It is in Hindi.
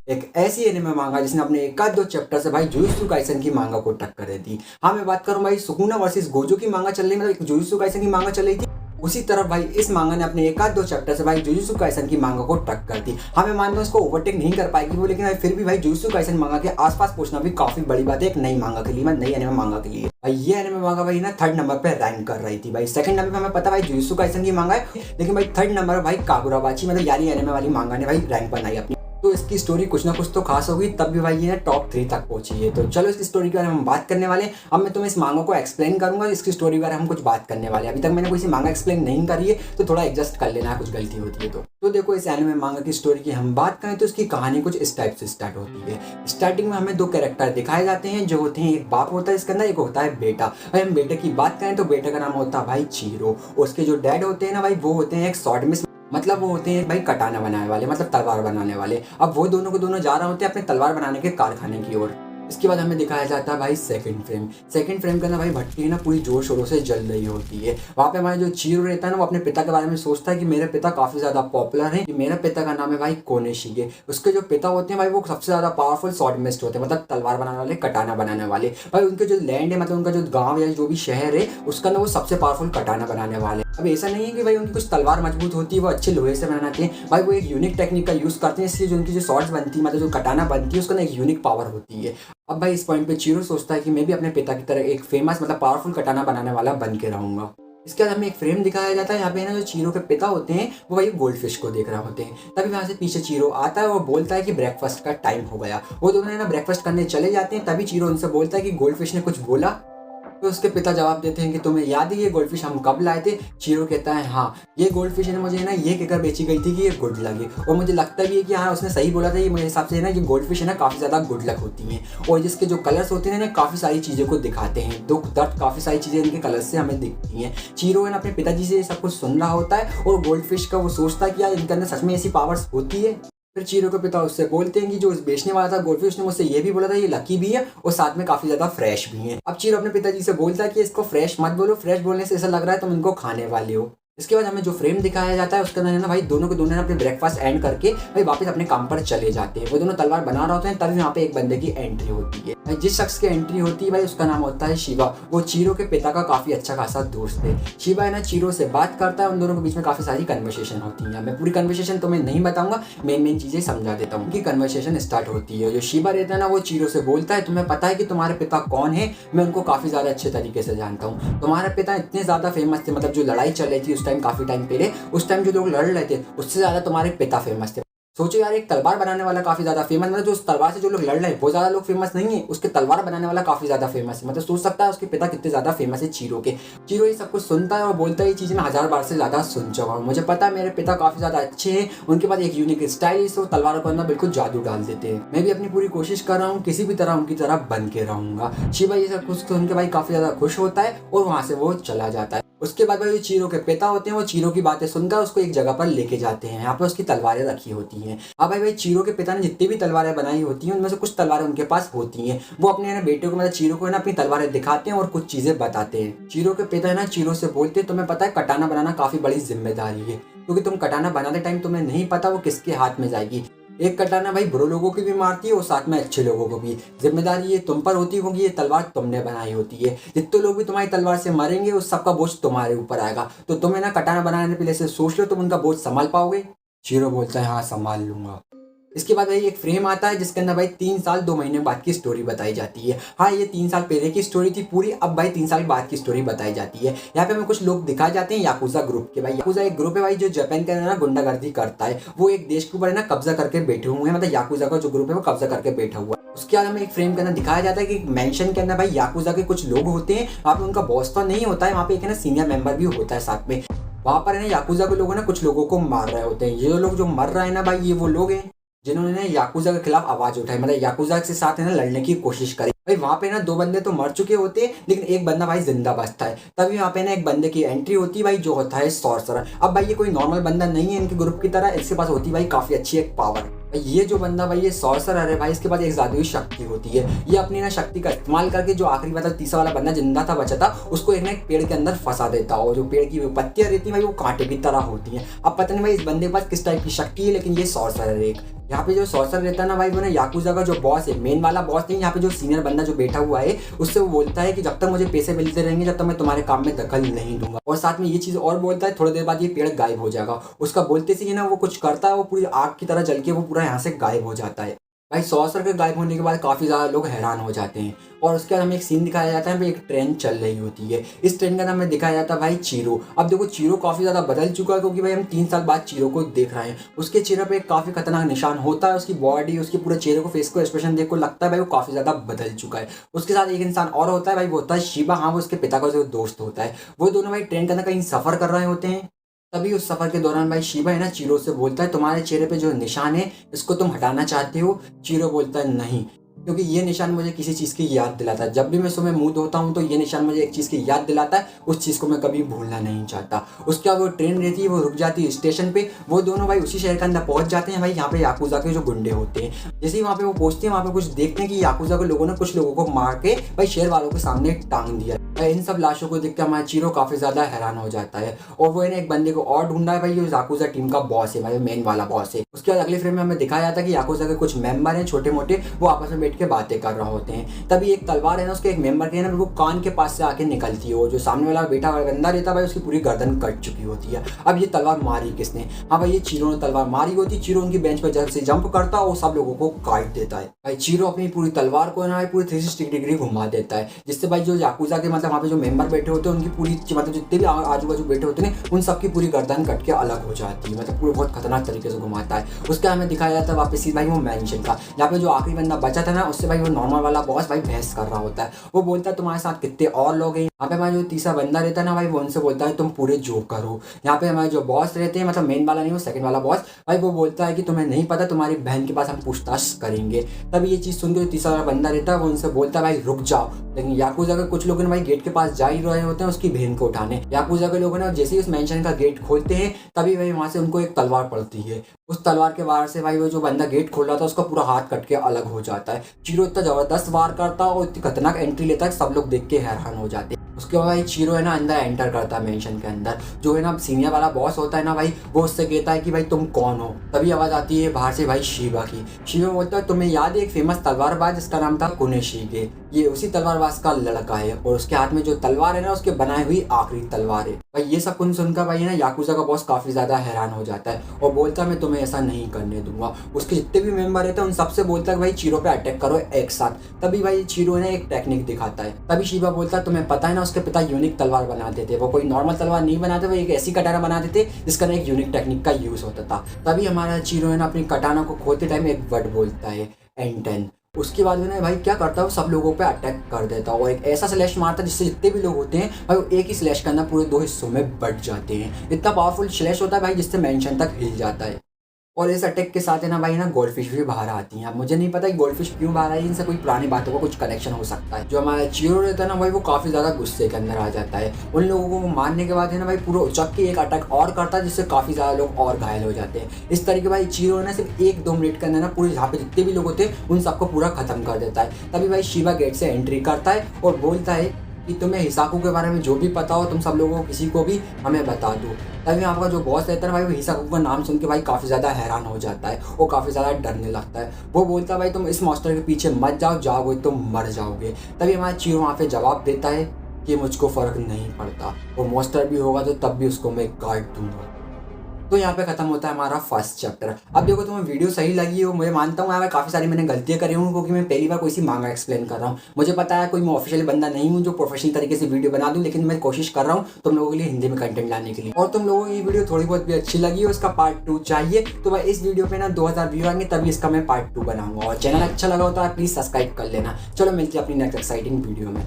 एक ऐसी एनिमे मांगा जिसने अपने एक आध दो चैप्टर से भाई जुजुत्सु काइसन की मांगा को टक्कर दे दी। हाँ, मैं बात करूं भाई सुकुना वर्सेस गोजो की मांगा चल रही, मतलब एक जुजुत्सु काइसन की मांगा चल रही थी। उसी तरफ भाई इस मांगा ने अपने एक आध दो चैप्टर से भाई जुजुत्सु काइसन की मांगा को टक्कर दी। हाँ, मैं मानता हूं उसको ओवरटेक नहीं कर पाएगी वो, लेकिन भाई फिर भी भाई जुजुत्सु काइसन मांगा के आसपास पहुंचना भी काफी बड़ी बात है एक नई मांगा के लिए, नई एनिमे मांगा के लिए। भाई ये एनिमे मांगा भाई ना थर्ड नंबर पे रैंक कर रही थी। भाई सेकंड नंबर पे हमें पता भाई जुजुत्सु काइसन की मांगा है, लेकिन भाई थर्ड नंबर भाई कागुराबाची मतलब यारी एनिमे वाली मांगा ने भाई रैंक बनाई अपनी। तो इसकी स्टोरी कुछ ना कुछ तो खास होगी, तब भी भाई ये टॉप 3 तक पहुंची है। तो चलो इसकी स्टोरी के बारे में हम बात करने वाले हैं। अब मैं तुम्हें इस मांगा को एक्सप्लेन करूंगा, इसकी स्टोरी के बारे में हम कुछ बात करने वाले हैं। अभी तक मैंने कोई सी मांगा एक्सप्लेन नहीं करी है, तो थोड़ा एडजस्ट कर लेना, कुछ गलती होती है तो देखो इस एनिमे मांगा की स्टोरी की हम बात करें तो इसकी कहानी कुछ इस टाइप से स्टार्ट होती है। स्टार्टिंग में हमें दो कैरेक्टर दिखाए जाते हैं जो होते हैं, एक बाप होता है इसके अंदर, एक होता है बेटा। भाई हम बेटे की बात करें तो बेटे का नाम होता है भाई चीरो। उसके जो डैड होते हैं ना भाई, वो होते हैं एक स्वॉर्डमिस्ट, मतलब वो होते हैं भाई कटाना बनाने वाले, मतलब तलवार बनाने वाले। अब वो दोनों को दोनों जा रहे होते हैं अपने तलवार बनाने के कारखाने की ओर। इसके बाद हमें दिखाया जाता है भाई सेकंड फ्रेम। सेकंड फ्रेम के अंदर भाई भट्टी है ना पूरी जोर शोरों से जल रही होती है। वहाँ पे हमारा जो चीरो रहता है ना, वो अपने पिता के बारे में सोचता है कि मेरे पिता काफी ज्यादा पॉपुलर है, मेरा पिता का नाम है भाई कोनेशिगे। उसके जो पिता होते हैं भाई वो सबसे ज्यादा पावरफुल स्वॉर्डमिस्ट होते हैं, मतलब तलवार बनाने वाले, कटाना बनाने वाले। भाई उनके जो लैंड है, मतलब उनका जो गाँव या जो भी शहर है उसका ना वो सबसे पावरफुल कटाना बनाने वाले। अब ऐसा नहीं है कि भाई उनकी कुछ तलवार मजबूत होती है, वो अच्छे लोहे से बनाते हैं। भाई वो एक यूनिक टेक्निक का यूज करते हैं, इसलिए जो उनकी जो शॉर्ट्स बनती है, मतलब जो कटाना बनती है, उसका ना एक यूनिक पावर होती है। अब भाई इस पॉइंट पे चीरो सोचता है कि मैं भी अपने पिता की तरह एक फेमस मतलब पावरफुल कटाना बनाने वाला बन के रहूंगा। इसके बाद हमें एक फ्रेम दिखाया जाता है, यहाँ पे ना जो चीरो के पिता होते हैं वो भाई गोल्ड फिश को देख रहे होते हैं। तभी वहां से पीछे चीरो आता है और बोलता है कि ब्रेकफास्ट का टाइम हो गया। वो दोनों ना ब्रेकफास्ट करने चले जाते हैं। तभी चीरो उनसे बोलता है कि गोल्ड फिश ने कुछ बोला। तो उसके पिता जवाब देते हैं कि तुम्हें याद है ये गोल्डफिश हम कब लाए थे। चीरो कहता है हाँ, ये गोल्डफिश ने मुझे ना ये कहकर बेची गई थी कि ये गुड लक है, और मुझे लगता भी है कि हाँ उसने सही बोला था। ये मेरे हिसाब से ना ये गोल्डफिश है ना काफ़ी ज़्यादा गुड लक होती हैं, और जिसके जो कलर्स होते हैं ना काफ़ी सारी चीज़ों को दिखाते हैं, दुख दर्द काफ़ी सारी चीज़ें इनके कलर्स से हमें दिखती हैं। चीरो है ना अपने पिताजी से सब कुछ सुन रहा होता है, और गोल्डफिश का वो सोचता है कि यार इनके अंदर सच में ऐसी पावर्स होती है। फिर चीरो के पिता उससे बोलते हैं कि जो बेचने वाला था गोल्डफिश, उसने मुझसे ये भी बोला था ये लकी भी है और साथ में काफी ज्यादा फ्रेश भी है। अब चीरो अपने पिताजी से बोलता है कि इसको फ्रेश मत बोलो, फ्रेश बोलने से ऐसा लग रहा है तुम इनको खाने वाले हो। इसके बाद हमें जो फ्रेम दिखाया जाता है उसके अंदर ना भाई दोनों के दोनों अपने ब्रेकफास्ट एंड करके भाई वापस अपने काम पर चले जाते हैं। वो दोनों तलवार बना रहे होते हैं, तभी वहाँ पे एक बंदे की एंट्री होती है। भाई जिस शख्स की एंट्री होती है भाई उसका नाम होता है शिवा। वो चीरो के पिता का काफी अच्छा खासा दोस्त है। शिवा है ना चीरो से बात करता है, उन दोनों के बीच में काफी सारी कन्वर्सेशन होती है। मैं पूरी कन्वर्सेशन तो मैं नहीं बताऊंगा, मेन चीजें समझा देता हूँ कि कन्वर्सेशन स्टार्ट होती है। जो शिवा रहता है ना वो चीरो से बोलता है तुम्हें पता है कि तुम्हारे पिता कौन है? मैं उनको काफी ज्यादा अच्छे तरीके से जानता हूँ। तुम्हारे पिता इतने ज्यादा फेमस थे, मतलब जो लड़ाई चल रही थी उस टाइम काफी टाइम पहले, उस टाइम जो लोग लड़ रहे थे उससे ज्यादा तुम्हारे पिता फेमस थे। सोचो यार, एक तलवार बनाने वाला काफी ज्यादा फेमस, मतलब जो उस तलवार से जो लोग लड़ रहे हैं वो ज्यादा लोग फेमस नहीं है, उसके तलवार बनाने वाला काफी ज्यादा फेमस है। मतलब सोच सकता है उसके पिता कितने ज्यादा फेमस है चीरो के। चीरो ये सब कुछ सुनता है और बोलता है ये चीजें मैं 1000 बार से ज्यादा सुन चुका हूँ, मुझे पता है मेरे पिता काफी ज्यादा अच्छे हैं, उनके पास एक यूनिक स्टाइल है, तो तलवारों को अंदर बिल्कुल जादू डाल देते हैं। मैं भी अपनी पूरी कोशिश कर रहा हूँ किसी भी तरह उनकी तरह बन के रहूंगा। शिवा ये सब कुछ सुन के भाई काफी ज्यादा खुश होता है और वहां से वो चला जाता है। उसके बाद भाई जो चीरो के पिता होते हैं वो चीरो की बातें सुनकर उसको एक जगह पर लेके जाते हैं, यहाँ पे उसकी तलवारें रखी होती हैं। अब भाई चीरो के पिता ने जितनी भी तलवारें बनाई होती हैं उनमें से कुछ तलवारें उनके पास होती हैं। वो अपने बेटे को मतलब चीरो को ना अपनी तलवारें दिखाते हैं और कुछ चीजें बताते हैं। चीरो के पिता है ना चीरो से बोलते हैं तुम्हें पता है कटाना बनाना काफी बड़ी जिम्मेदारी है, क्योंकि तुम कटाना बनाते टाइम तुम्हें नहीं पता वो किसके हाथ में जाएगी। एक कटाना भाई बुरे लोगों की भी मारती है और साथ में अच्छे लोगों को भी। जिम्मेदारी ये तुम पर होती होगी, ये तलवार तुमने बनाई होती है। जितने लोग भी तुम्हारी तलवार से मरेंगे उस सबका बोझ तुम्हारे ऊपर आएगा, तो तुम्हें ना कटाना बनाने पहले से सोच लो तुम उनका बोझ संभाल पाओगे। चीरो बोलता है हाँ संभाल लूंगा। इसके बाद भाई एक फ्रेम आता है जिसके अंदर भाई 3 साल 2 महीने बाद की स्टोरी बताई जाती है। हाँ, ये 3 साल पहले की स्टोरी थी पूरी, अब भाई 3 साल बाद की स्टोरी बताई जाती है। यहाँ पे हमें कुछ लोग दिखाए जाते हैं याकुजा ग्रुप के। भाई याकुजा एक ग्रुप है भाई जो जापान के अंदर ना गुंडागर्दी करता है, वो एक देश के ऊपर ना कब्जा करके बैठे हुए हैं, मतलब याकुजा का जो ग्रुप है वो कब्जा करके बैठा हुआ है। उसके बाद हमें एक फ्रेम के अंदर दिखाया जाता है कि मेंशन के अंदर भाई याकुजा के कुछ लोग होते हैं, वहाँ पे उनका बॉस तो नहीं होता है, वहाँ पे एक है ना सीनियर मेंबर भी होता है साथ में। वहाँ पर है ना याकुजा के लोग ना कुछ लोगों को मार रहे होते हैं। ये लोग जो मर रहे हैं ना भाई, ये वो लोग हैं जिन्होंने ना याकुजा के खिलाफ आवाज उठाई, मतलब याकुजा के साथ है ना लड़ने की कोशिश करी। भाई वहाँ पे ना 2 बंदे तो मर चुके होते हैं, लेकिन एक बंदा भाई जिंदा बचता है। तभी वहाँ पे ना एक बंदे की एंट्री होती है भाई जो होता है सॉर्सरर। अब भाई ये कोई नॉर्मल बंदा नहीं है इनके ग्रुप की तरह, इसके पास होती है भाई काफी अच्छी एक पावर। ये जो बंदा भाई ये सॉर्सरर है भाई, इसके पास एक जादुई शक्ति होती है। ये अपनी ना शक्ति का इस्तेमाल करके जो आखिरी वाला तीसरा वाला बंदा जिंदा था बचा था उसको एक ना एक पेड़ के अंदर फंसा देता, और जो पेड़ की पत्तियां रहती है भाई वो कांटे की तरह होती हैं। अब पता नहीं भाई इस बंदे के पास किस टाइप की शक्ति है, लेकिन ये सॉर्सरर है एक। यहाँ पे जो सॉर्सर रहता है ना भाई वो ना याकुजा का जो बॉस है, मेन वाला बॉस नहीं, यहाँ पे जो सीनियर बंदा जो बैठा हुआ है उससे वो बोलता है कि जब तक मुझे पैसे मिलते रहेंगे जब तक मैं तुम्हारे काम में दखल नहीं दूंगा। और साथ में ये चीज और बोलता है थोड़ी देर बाद ये पेड़ गायब हो जाएगा। उसका बोलते से ही ना वो कुछ करता है, वो पूरी आग की तरह जल के वो पूरा यहाँ से गायब हो जाता है। भाई सॉर्सर के गायब होने के बाद काफ़ी ज़्यादा लोग हैरान हो जाते हैं। और उसके बाद हमें एक सीन दिखाया जाता है, एक ट्रेन चल रही होती है। इस ट्रेन का नाम हमें दिखाया जाता है भाई चीरो। अब देखो चीरो काफ़ी ज़्यादा बदल चुका है, क्योंकि भाई हम 3 साल बाद चीरो को देख रहे हैं। उसके चेहरे पे एक काफ़ी खतरनाक निशान होता है, उसकी बॉडी, उसके पूरे चेहरे को, फेस को, एक्सप्रेशन देख को लगता है भाई वो काफ़ी ज़्यादा बदल चुका है। उसके साथ एक इंसान और होता है भाई, वो होता है शिबा। हाँ, वो उसके पिता का जो दोस्त होता है। वो दोनों भाई ट्रेन के अंदर कहीं सफ़र कर रहे होते हैं। तभी उस सफर के दौरान भाई शिबा है ना चीरो से बोलता है तुम्हारे चेहरे पे जो निशान है इसको तुम हटाना चाहते हो। चीरो बोलता है नहीं, क्योंकि ये निशान मुझे किसी चीज़ की याद दिलाता है। जब भी मैं सुबह मुंह धोता हूँ तो ये निशान मुझे एक चीज़ की याद दिलाता है, उस चीज़ को मैं कभी भूलना नहीं चाहता। उसके बाद वो ट्रेन रहती है, वो रुक जाती है स्टेशन पे। वो दोनों भाई उसी शहर के अंदर पहुंच जाते हैं भाई। यहाँ पे याकुजा के जो गुंडे होते हैं, जैसे ही वहाँ पे वो पहुंचते हैं वहाँ पे कुछ देखते हैं कि याकुजा के लोगों ने कुछ लोगों को मार के भाई शहर वालों के सामने टांग दिया। इन सब लाशों को देख के हमारा चीरो काफ़ी ज़्यादा हैरान हो जाता है। और वो एक बंदे को और ढूंढा है भाई, जो याकुजा टीम का बॉस है भाई, मेन वाला बॉस है। उसके बाद अगले फ्रेम में हमें दिखाया जाता है कि याकुजा के कुछ मेंबर हैं छोटे मोटे, वो आपस में बैठ के बातें कर रहे होते हैं। तभी एक तलवार है ना उसके एक मेंबर के ना वो कान के पास से आके निकलती है। वो जो सामने वाला बैठा हुआ बंदा रहता है भाई उसकी पूरी गर्दन कट चुकी होती है। अब ये तलवार मारी किसने? हाँ भाई ये चीरो ने तलवार मारी होती। चीरो उनकी बेंच पर जब से जंप करता है वो सब लोगों को काट देता है। भाई चीरो अपनी पूरी तलवार को ना भाई पूरी 360 डिग्री घुमा देता है, जिससे भाई जो याकुजा के मतलब वहाँ पे जो मेंबर बैठे होते हैं उनकी पूरी मतलब जितने भी आजू बाजू बैठे होते हैं उन सबकी पूरी गर्दन कट के अलग हो जाती है। मतलब पूरे बहुत खतरनाक तरीके से घुमाता है। उसका हमें दिखाया जाता है वापस भाई वो मेंशन का, यहाँ पे जो आखिरी बंदा बचा था ना उससे भाई वो नॉर्मल वाला बॉस भाई बहस कर रहा होता है। वो बोलता है तुम्हारे साथ कितने और लोग हैं। यहाँ पे हमारा जो तीसरा बंदा रहता है ना भाई वो उनसे बोलता है तुम पूरे जो करो। यहाँ पे हमारे जो बॉस रहते हैं, मतलब मेन वाला नहीं वो सेकंड वाला बॉस भाई, वो बोलता है कि तुम्हें नहीं पता, तुम्हारी बहन के पास हम पूछताछ करेंगे। तभी ये चीज़ सुन के जो तीसरा वाला बंदा रहता है वो उनसे बोलता है भाई रुक जाओ। लेकिन याकुजा के कुछ लोग भाई गेट के पास जा ही रहे होते हैं उसकी बहन को उठाने। याकुजा के लोग ना जैसे ही उस मेंशन का गेट खोलते हैं तभी भाई वहाँ से उनको एक तलवार पड़ती है। उस तलवार के वार से भाई वो जो बंदा गेट खोल रहा था उसका पूरा हाथ कट के अलग हो जाता है। चीरो इतना जबरदस्त वार करता है और इतनी खतरनाक एंट्री लेता है सब लोग देख के हैरान हो जाते हैं। उसके बाद भाई चीरो है ना अंदर एंटर करता है मेंशन के अंदर। जो है ना सीनियर वाला बॉस होता है ना भाई वो उससे कहता है कि भाई तुम कौन हो। तभी आवाज़ आती है बाहर से भाई शिबा की। शिबा बोलता है तुम्हें याद है एक फेमस तलवारबाज जिसका नाम था कुनेशिगे, ये उसी तलवारबाज का लड़का है और उसके हाथ में जो तलवार है ना उसके बनाई हुई आखिरी तलवार है। भाई ये सब सुनकर भाई ना याकुजा का बॉस काफ़ी ज़्यादा हैरान हो जाता है और बोलता है मैं तुम्हें ऐसा नहीं करने दूंगा। उसके जितने भी मेंबर रहते हैं उन सबसे बोलता है भाई चीरो पे अटैक करो एक साथ। तभी भाई चीरो ने एक टेक्निक दिखाता है। तभी शिबा बोलता है तुम्हें पता है ना उसके पिता यूनिक तलवार बनाते थे, वो कोई नॉर्मल तलवार नहीं बनाते, वो एक ऐसी कटाना बनाते थे जिसका ना एक यूनिक टेक्निक का यूज होता था। तभी हमारा चीरो है ना अपनी कटाना को खोलते टाइम एक वर्ड बोलता है एंटन। उसके बाद में भाई क्या करता है वो सब लोगों पे अटैक कर देता है और एक ऐसा स्लैश मारता है जिससे जितने भी लोग होते हैं भाई वो एक ही स्लैश के अंदर पूरे 2 हिस्सों में बट जाते हैं। इतना पावरफुल स्लैश होता है भाई जिससे मेंशन तक हिल जाता है। और इस अटैक के साथ है ना भाई ना गोल्डफिश भी बाहर आती हैं। अब मुझे नहीं पता कि गोल्डफिश क्यों बाहर आई, इनसे कोई पुरानी बातों का कुछ कनेक्शन हो सकता है। जो हमारा चीरो रहता है ना भाई वो काफ़ी ज़्यादा गुस्से के अंदर आ जाता है। उन लोगों को मारने के बाद है ना भाई पूरा उचक के एक अटैक और करता है जिससे काफ़ी ज़्यादा लोग और घायल हो जाते हैं। इस तरीके भाई चीरो ने सिर्फ 1-2 मिनट के अंदर ना पूरे यहाँ पे जितने भी लोग होते हैं उन सबको पूरा खत्म कर देता है। तभी भाई शिबा गेट से एंट्री करता है और बोलता है कि तुम्हें हिसाकू के बारे में जो भी पता हो तुम सब लोगों को किसी को भी हमें बता दो। तभी आपका जो बॉस रहता है भाई वो हिसाकू का नाम सुन के भाई काफ़ी ज़्यादा हैरान हो जाता है, वो काफ़ी ज़्यादा डरने लगता है। वो बोलता है भाई तुम इस मॉन्स्टर के पीछे मत जाओ, जाओगे तो मर जाओगे। तभी हमारा चीरो वहाँ पे जवाब देता है कि मुझको फ़र्क नहीं पड़ता, वो मॉन्स्टर भी होगा तो तब भी उसको मैं काट दूंगा। तो यहाँ पे खत्म होता है हमारा फर्स्ट चैप्टर। अब देखो तुम्हें वीडियो सही लगी हो, मुझे मानता हूँ यहाँ पे काफ़ी सारी मैंने गलतियाँ करी हूँ क्योंकि मैं पहली बार कोई सी मांगा एक्सप्लेन कर रहा हूँ। मुझे पता है कोई मैं ऑफिशियल बंदा नहीं हूँ जो प्रोफेशनल तरीके से वीडियो बना दूँ, लेकिन मैं कोशिश कर रहा हूँ तुम लोगों के लिए हिंदी में कंटेंट लाने के लिए। और तुम लोगों को ये वीडियो थोड़ी बहुत भी अच्छी लगी हो, इसका पार्ट 2 चाहिए तो भाई इस वीडियो पे ना 2000 व्यू आएंगे तभी इसका मैं पार्ट 2 बनाऊंगा। और चैनल अच्छा लगा हो तो आप प्लीज़ सब्सक्राइब कर लेना। चलो मिलते हैं अपनी नेक्स्ट एक्साइटिंग वीडियो में।